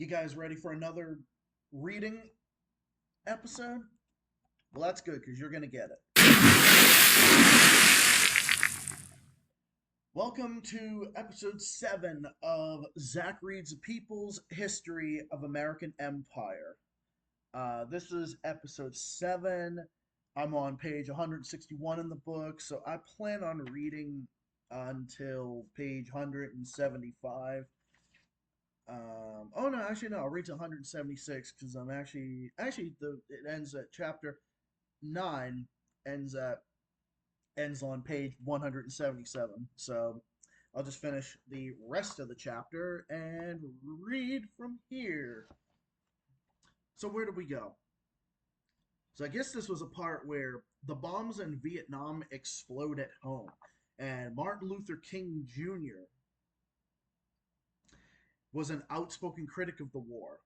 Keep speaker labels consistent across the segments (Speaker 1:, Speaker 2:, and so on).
Speaker 1: You guys ready for another reading episode? Well, that's good because you're going to get it. Welcome to episode 7 of Zach Reads People's History of American Empire. This is episode 7. I'm on page 161 in the book, so I plan on reading until page 175. Oh no, actually no, I'll read to 176 because I'm it ends at chapter 9 ends at ends on page 177. So I'll just finish the rest of the chapter and read from here. So where do we go? So I guess this was a part where the bombs in Vietnam explode at home, and Martin Luther King Jr. was an outspoken critic of the war.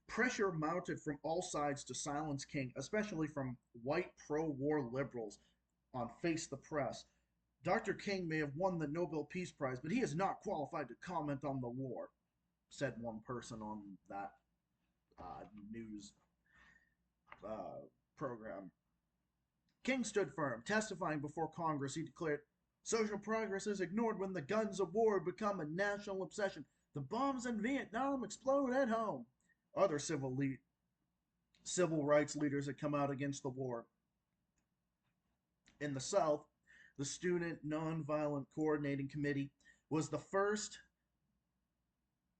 Speaker 1: Pressure mounted from all sides to silence King, especially from white pro war liberals on Face the Press. Dr. King may have won the Nobel Peace Prize, but he is not qualified to comment on the war, said one person on that news program. King stood firm. Testifying before Congress, he declared, "Social progress is ignored when the guns of war become a national obsession. The bombs in Vietnam explode at home." Other civil rights leaders had come out against the war. In the South, the Student Nonviolent Coordinating Committee was the first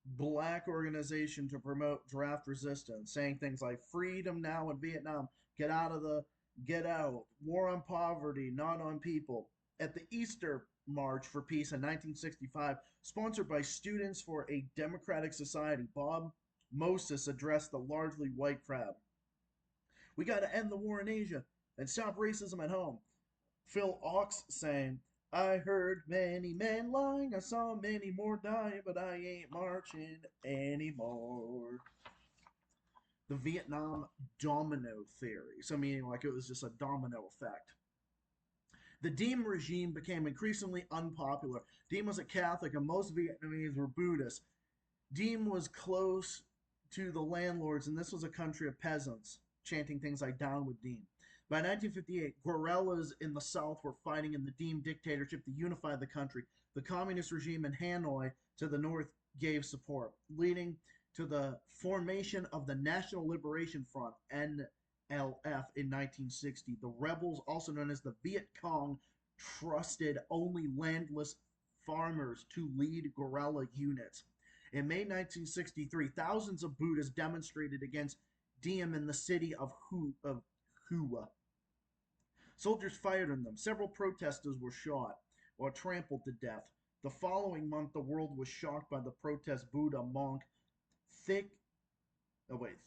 Speaker 1: black organization to promote draft resistance, saying things like freedom now in Vietnam, get out, war on poverty, not on people. At the Easter March for Peace in 1965, sponsored by Students for a Democratic Society, Bob Moses addressed the largely white crowd. "We got to end the war in Asia and stop racism at home." Phil Ox saying, "I heard many men lying, I saw many more dying, but I ain't marching anymore." The Vietnam domino theory, so meaning like it was just a domino effect. The Diem regime became increasingly unpopular. Diem was a Catholic and most Vietnamese were Buddhists. Diem was close to the landlords, and this was a country of peasants, chanting things like "Down with Diem." By 1958, guerrillas in the South were fighting in the Diem dictatorship to unify the country. The communist regime in Hanoi to the north gave support, leading to the formation of the National Liberation Front, NLF, in 1960. The rebels, also known as the Viet Cong, trusted only landless farmers to lead guerrilla units. In May 1963, thousands of Buddhists demonstrated against Diem in the city of Hua. Soldiers fired on them. Several protesters were shot or trampled to death. The following month, the world was shocked by the protest Buddha monk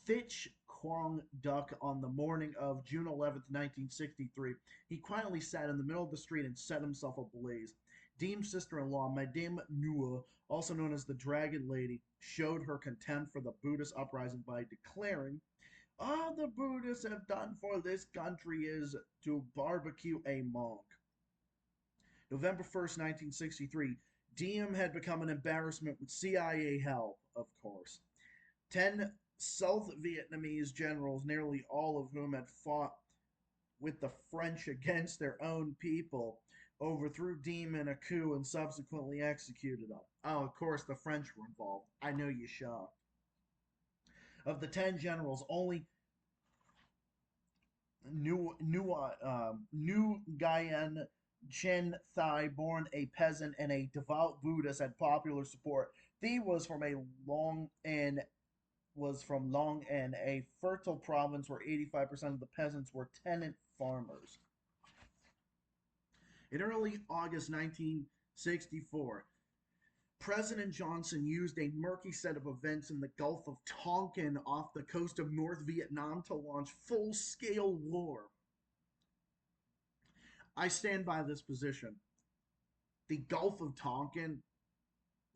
Speaker 1: Thich Quang Duc on the morning of June 11th, 1963. He quietly sat in the middle of the street and set himself ablaze. Diem's sister-in-law, Madame Nua, also known as the Dragon Lady, showed her contempt for the Buddhist uprising by declaring, "All the Buddhists have done for this country is to barbecue a monk." November 1st, 1963, Diem had become an embarrassment with CIA help, of course. 10 South Vietnamese generals, nearly all of whom had fought with the French against their own people, overthrew Diem in a coup and subsequently executed him. Oh, of course, the French were involved. I know you're shocked. Of the 10 generals, only New Nguyen Chen Thai, born a peasant and a devout Buddhist, had popular support. Thi was from Long An, a fertile province where 85% of the peasants were tenant farmers. In early August 1964, President Johnson used a murky set of events in the Gulf of Tonkin off the coast of North Vietnam to launch full-scale war. I stand by this position. The Gulf of Tonkin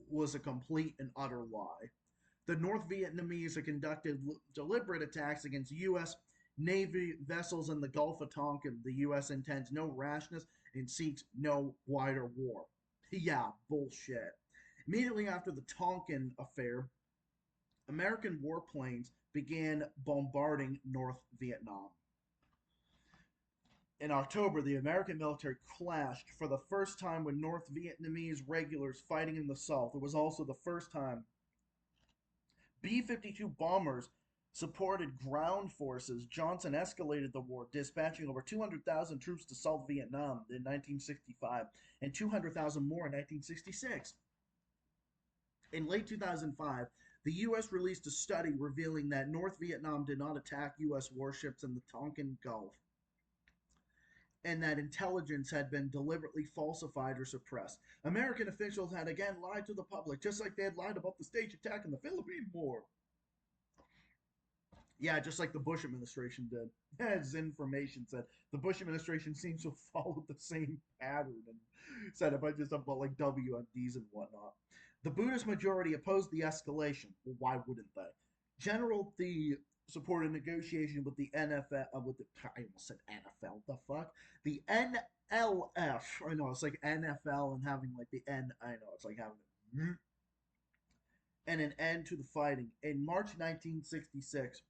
Speaker 1: was a complete and utter lie. The North Vietnamese had conducted deliberate attacks against U.S. Navy vessels in the Gulf of Tonkin. The U.S. intends no rashness and seeks no wider war. Yeah, bullshit. Immediately after the Tonkin affair, American warplanes began bombarding North Vietnam. In October, the American military clashed for the first time with North Vietnamese regulars fighting in the South. It was also the first time B 52 bombers supported ground forces. Johnson escalated the war, dispatching over 200,000 troops to South Vietnam in 1965 and 200,000 more in 1966. In late 2005, the U.S. released a study revealing that North Vietnam did not attack U.S. warships in the Tonkin Gulf and that intelligence had been deliberately falsified or suppressed. American officials had again lied to the public, just like they had lied about the stage attack in the Philippine War. Yeah, just like the Bush administration did. As information said, the Bush administration seems to have followed the same pattern and said a bunch of stuff about like WMDs and whatnot. The Buddhist majority opposed the escalation. Well, why wouldn't they? General The supported negotiation with the NFL, with the I almost said NFL. The fuck, the NLF. I know it's like NFL and having like the N. I know it's like having and an end to the fighting. In March 1966,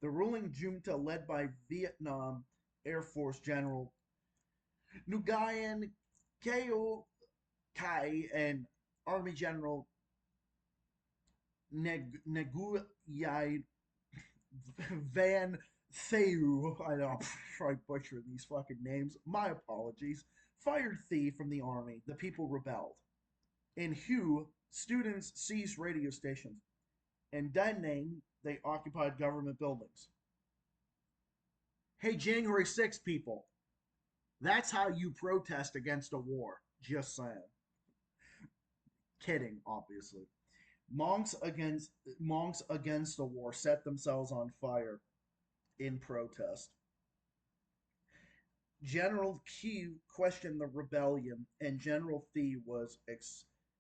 Speaker 1: the ruling junta, led by Vietnam Air Force General Nguyen Keo Kai and Army General Nguyen Van Thieu, I know I butchered these fucking names. My apologies. Fired Thief from the army. The people rebelled. In Hue, students seized radio stations. In Da Nang, they occupied government buildings. Hey, January 6th, people. That's how you protest against a war. Just saying. Kidding, obviously. Monks against the war set themselves on fire in protest. General Q questioned the rebellion, and General Thie was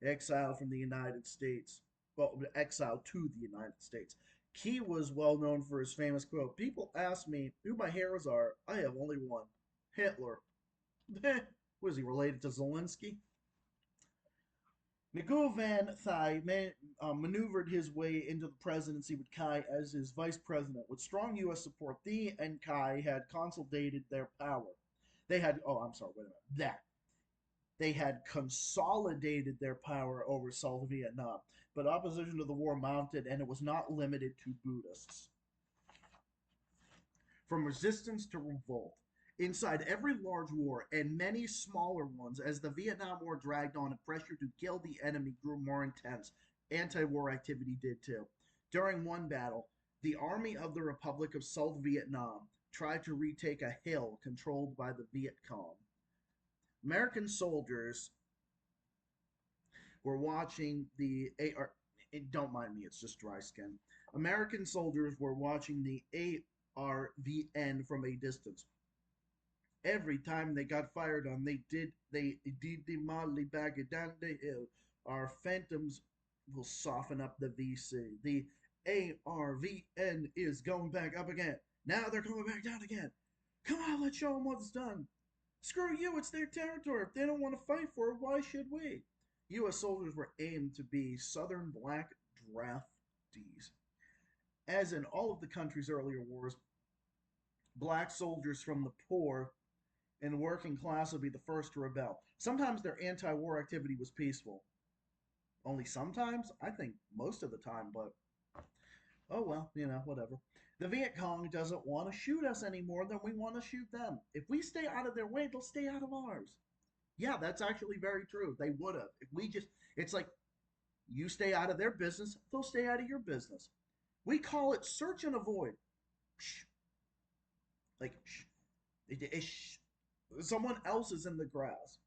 Speaker 1: exiled from the United States. Well, exiled to the United States. Key was well known for his famous quote: "People ask me who my heroes are. I have only one: Hitler." Was he related to Zelensky? Ngo Van Thai maneuvered his way into the presidency with Kai as his vice president. With strong U.S. support, Thie and Kai had consolidated their power. I'm sorry, wait a minute. They had consolidated their power over South Vietnam, but opposition to the war mounted, and it was not limited to Buddhists. From resistance to revolt, inside every large war and many smaller ones, as the Vietnam War dragged on and pressure to kill the enemy grew more intense, anti war activity did too. During one battle, the Army of the Republic of South Vietnam tried to retake a hill controlled by the Viet Cong. American soldiers were watching the AR. Don't mind me, it's just dry skin. American soldiers were watching the ARVN from a distance. Every time they got fired on, they did the Molly bagger down the hill. Our phantoms will soften up the VC. The ARVN is going back up again. Now they're coming back down again. Come on, let's show them what's done. Screw you, it's their territory. If they don't want to fight for it, why should we? U.S. soldiers were aimed to be Southern black draftees. As in all of the country's earlier wars, black soldiers from the poor and working class would be the first to rebel. Sometimes their anti war activity was peaceful. Only sometimes? I think most of the time, but oh well, whatever. The Viet Cong doesn't want to shoot us any more than we want to shoot them. If we stay out of their way, they'll stay out of ours. Yeah, that's actually very true. They would have. If we just, it's like you stay out of their business, they'll stay out of your business. We call it search and avoid. Shh. Like, shh. Shh. Someone else is in the grass.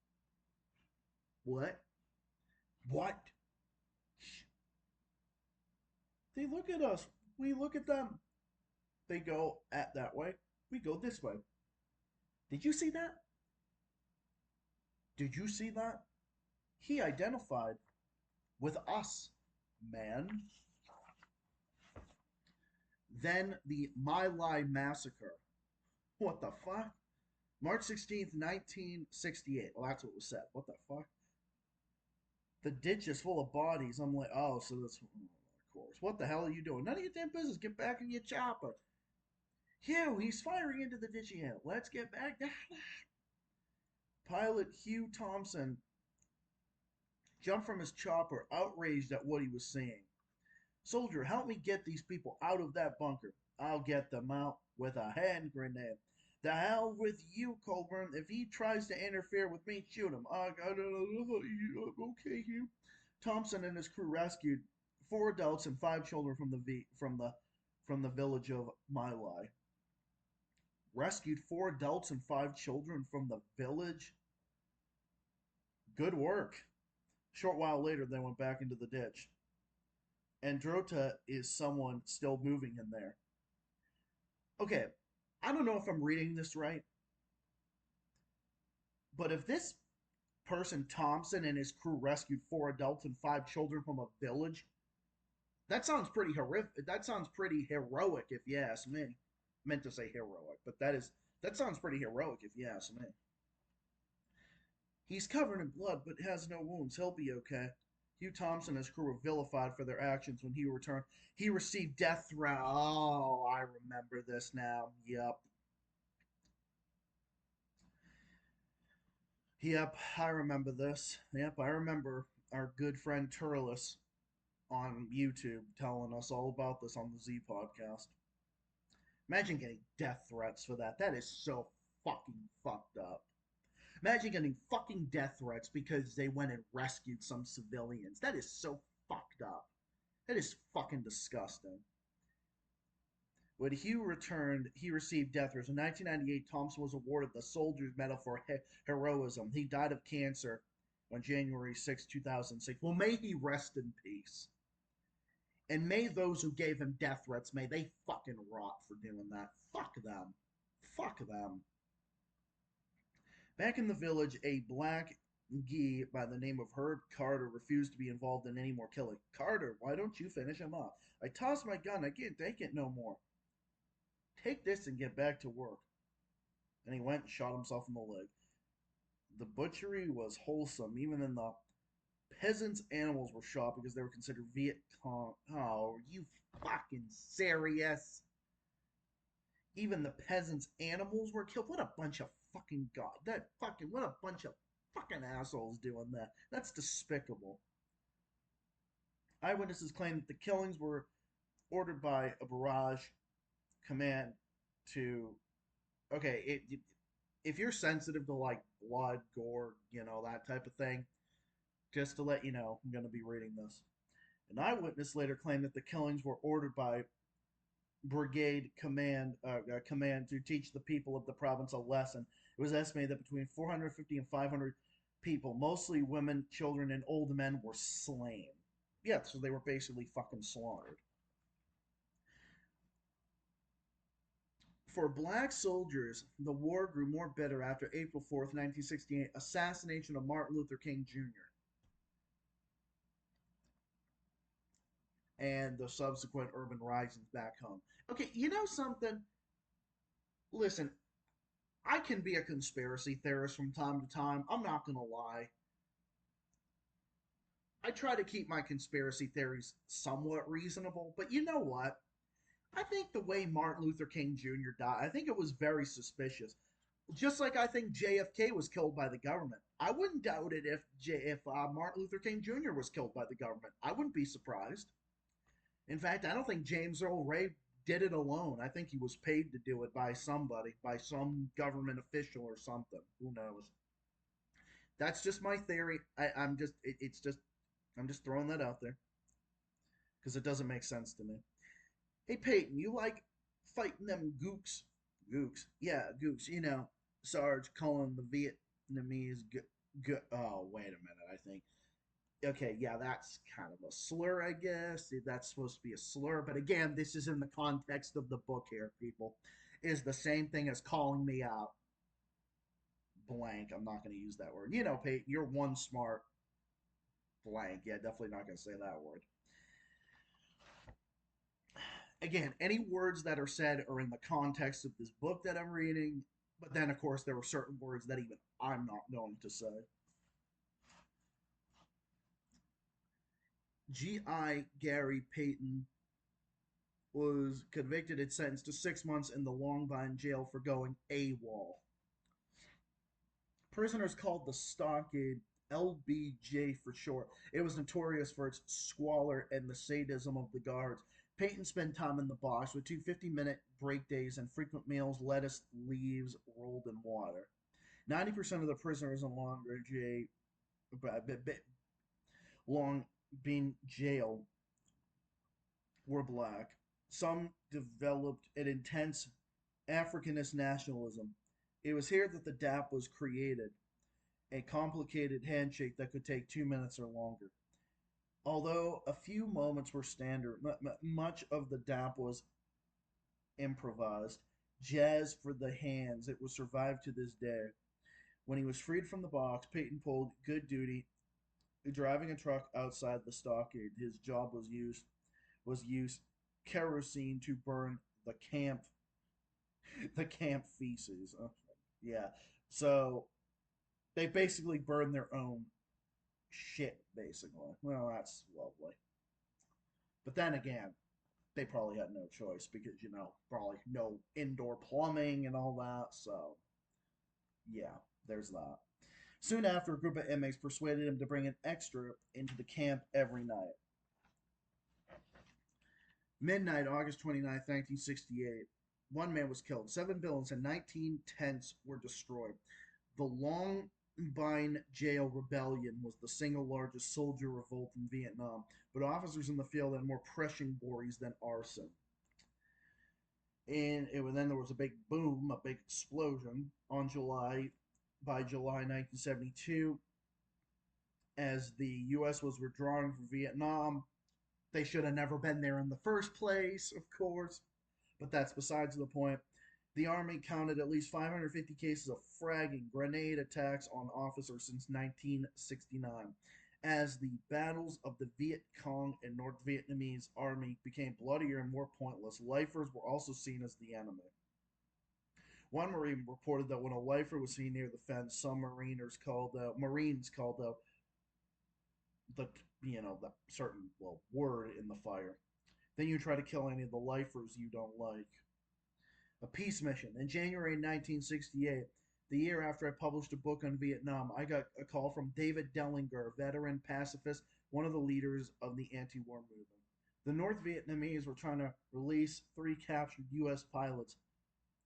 Speaker 1: What? What? Shh. They look at us. We look at them. They go at that way. We go this way. Did you see that? Did you see that? He identified with us, man. Then the My Lai massacre. What the fuck? March 16th, 1968. Well, that's what was said. What the fuck? The ditch is full of bodies. I'm like, oh, so that's, of course. soldiers. What the hell are you doing? None of your damn business. Get back in your chopper. Hugh, he's firing into the ditch again. Let's get back down. Pilot Hugh Thompson jumped from his chopper, outraged at what he was seeing. Soldier, help me get these people out of that bunker. I'll get them out with a hand grenade. The hell with you, Colburn. If he tries to interfere with me, shoot him. Okay, Hugh. Thompson and his crew rescued four adults and five children from the village of Milai. Rescued four adults and five children from the village. Good work. A short while later, they went back into the ditch. Androta is someone still moving in there. Okay, I don't know if I'm reading this right, but if this person, Thompson, and his crew rescued four adults and five children from a village, that sounds pretty horrific. That sounds pretty heroic, if you ask me. Meant to say heroic, but that sounds pretty heroic, if you ask me. He's covered in blood, but has no wounds. He'll be okay. Hugh Thompson and his crew were vilified for their actions when he returned. He received death threat. Oh, I remember this now. Yep. Yep, I remember this. Yep, I remember our good friend Turles on YouTube telling us all about this on the Z podcast. Imagine getting death threats for that. That is so fucking fucked up. Imagine getting fucking death threats because they went and rescued some civilians. That is so fucked up. That is fucking disgusting. When Hugh returned, he received death threats. In 1998, Thompson was awarded the Soldier's Medal for Heroism. He died of cancer on January 6, 2006. Well, may he rest in peace. And may those who gave him death threats, may they fucking rot for doing that. Fuck them. Fuck them. Back in the village, a black Gee by the name of Herb Carter refused to be involved in any more killing. Carter, why don't you finish him up? I tossed my gun. I can't take it no more. Take this and get back to work. And he went and shot himself in the leg. The butchery was wholesome. Even in the peasants' animals were shot because they were considered Viet Cong. Oh, are you fucking serious? Even the peasants' animals were killed. What a bunch of fucking god. What a bunch of fucking assholes doing that. That's despicable. Eyewitnesses claim that the killings were ordered by a barrage command to. Okay, if you're sensitive to like blood, gore, that type of thing, just to let you know, I'm going to be reading this. An eyewitness later claimed that the killings were ordered by brigade command to teach the people of the province a lesson. It was estimated that between 450 and 500 people, mostly women, children, and old men, were slain. Yeah, so they were basically fucking slaughtered. For black soldiers, the war grew more bitter after April 4th, 1968, assassination of Martin Luther King Jr. and the subsequent urban risings back home. Okay, you know something? Listen, I can be a conspiracy theorist from time to time. I'm not going to lie. I try to keep my conspiracy theories somewhat reasonable, but you know what? I think the way Martin Luther King Jr. died, I think it was very suspicious. Just like I think JFK was killed by the government. I wouldn't doubt it if Martin Luther King Jr. was killed by the government. I wouldn't be surprised. In fact, I don't think James Earl Ray did it alone. I think he was paid to do it by somebody, by some government official or something. Who knows? That's just my theory. I'm just throwing that out there because it doesn't make sense to me. Hey Peyton, you like fighting them gooks? Gooks, yeah, gooks. Sarge calling the Vietnamese. Oh, wait a minute. I think. Okay, yeah, that's kind of a slur, I guess. That's supposed to be a slur, but again, this is in the context of the book here, people. Is the same thing as calling me out. Blank. I'm not going to use that word. Peyton, you're one smart blank. Yeah, definitely not going to say that word. Again, any words that are said are in the context of this book that I'm reading, but then, of course, there are certain words that even I'm not going to say. G.I. Gary Payton was convicted and sentenced to 6 months in the Long Bind jail for going AWOL. Prisoners called the stockade LBJ for short. It was notorious for its squalor and the sadism of the guards. Peyton spent time in the box with two 50-minute break days and frequent meals, lettuce, leaves, rolled in water. 90% of the prisoners in Long Bean Jail were black. Some developed an intense Africanist nationalism. It was here that the DAP was created, a complicated handshake that could take 2 minutes or longer. Although a few moments were standard, much of the DAP was improvised. Jazz for the hands, it was survived to this day. When he was freed from the box, Peyton pulled good duty, driving a truck outside the stockade. His job was use kerosene to burn the camp feces. Yeah, so they basically burn their own shit, basically. Well, that's lovely. But then again, they probably had no choice because, probably no indoor plumbing and all that. So, yeah, there's that. Soon after, a group of inmates persuaded him to bring an extra into the camp every night. Midnight, August 29th, 1968. One man was killed. 7 buildings and 19 tents were destroyed. The Long Bine Jail Rebellion was the single largest soldier revolt in Vietnam, but officers in the field had more pressing worries than arson. Then there was a big boom, a big explosion on July 1972, as the U.S. was withdrawing from Vietnam. They should have never been there in the first place, of course, but that's besides the point. The Army counted at least 550 cases of fragging, grenade attacks on officers since 1969. As the battles of the Viet Cong and North Vietnamese Army became bloodier and more pointless, lifers were also seen as the enemy. One Marine reported that when a lifer was seen near the fence, some Marines called out the the certain word in the fire. Then you try to kill any of the lifers you don't like. A peace mission. In January 1968, the year after I published a book on Vietnam, I got a call from David Dellinger, veteran pacifist, one of the leaders of the anti war movement. The North Vietnamese were trying to release 3 captured U.S. pilots.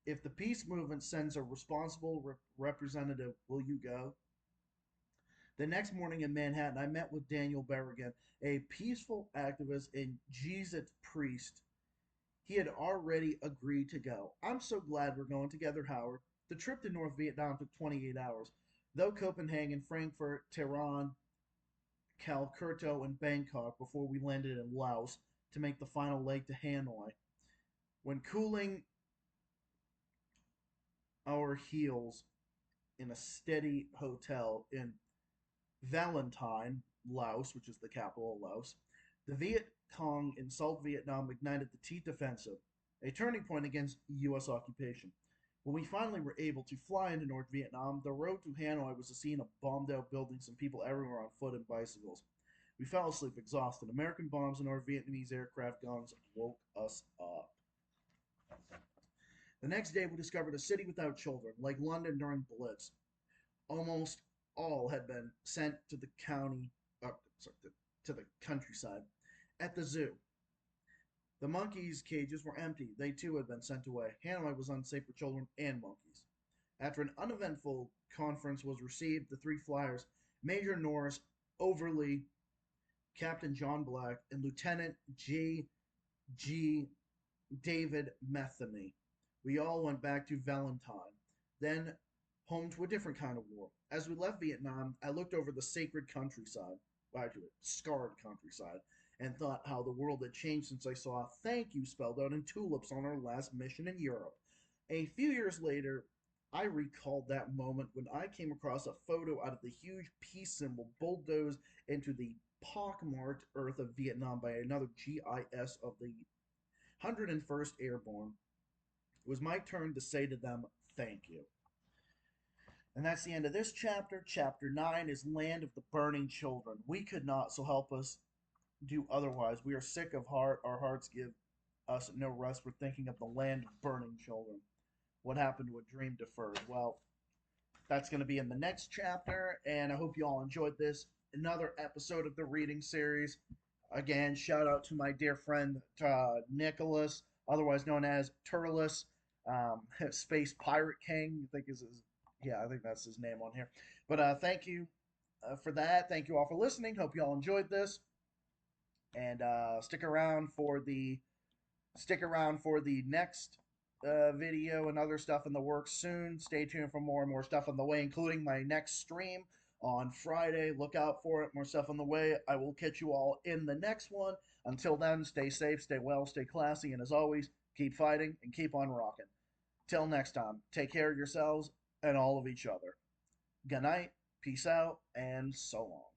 Speaker 1: If the peace movement sends a responsible representative, will you go? The next morning in Manhattan, I met with Daniel Berrigan, a peaceful activist and Jesuit priest. He had already agreed to go. I'm so glad we're going together, Howard. The trip to North Vietnam took 28 hours. Though Copenhagen, Frankfurt, Tehran, Calcutta, and Bangkok before we landed in Laos to make the final leg to Hanoi. When cooling our heels in a steady hotel in Valentine, Laos, which is the capital of Laos, the Viet Cong in South Vietnam ignited the Tet Offensive, a turning point against U.S. occupation. When we finally were able to fly into North Vietnam, the road to Hanoi was a scene of bombed out buildings and people everywhere on foot and bicycles. We fell asleep exhausted. American bombs and North Vietnamese aircraft guns woke us up. The next day, we discovered a city without children, like London during Blitz. Almost all had been sent to the to the countryside. At the zoo, the monkeys' cages were empty. They too had been sent away. Hanoi was unsafe for children and monkeys. After an uneventful conference was received, the 3 flyers, Major Norris Overly, Captain John Black, and Lieutenant J. G. David Metheny. We all went back to Valentine, then home to a different kind of war. As we left Vietnam, I looked over the sacred countryside, well, actually, scarred countryside, and thought how the world had changed since I saw "thank you" spelled out in tulips on our last mission in Europe. A few years later, I recalled that moment when I came across a photo out of the huge peace symbol bulldozed into the pockmarked earth of Vietnam by another GIS of the 101st Airborne. It was my turn to say to them, "thank you." And that's the end of this chapter. Chapter 9 is Land of the Burning Children. We could not, so help us, do otherwise. We are sick of heart. Our hearts give us no rest. We're thinking of the land of burning children. What happened to a dream deferred? Well, that's going to be in the next chapter, and I hope you all enjoyed this. Another episode of the reading series. Again, shout out to my dear friend Nicholas, otherwise known as Turles, Space Pirate King. I think is his, yeah, I think that's his name on here. But thank you for that. Thank you all for listening. Hope you all enjoyed this, and stick around for the next video and other stuff in the works soon. Stay tuned for more and more stuff on the way, including my next stream on Friday. Look out for it. More stuff on the way. I will catch you all in the next one. Until then, stay safe, stay well, stay classy, and as always, keep fighting and keep on rocking. Till next time, take care of yourselves and all of each other. Good night, peace out, and so long.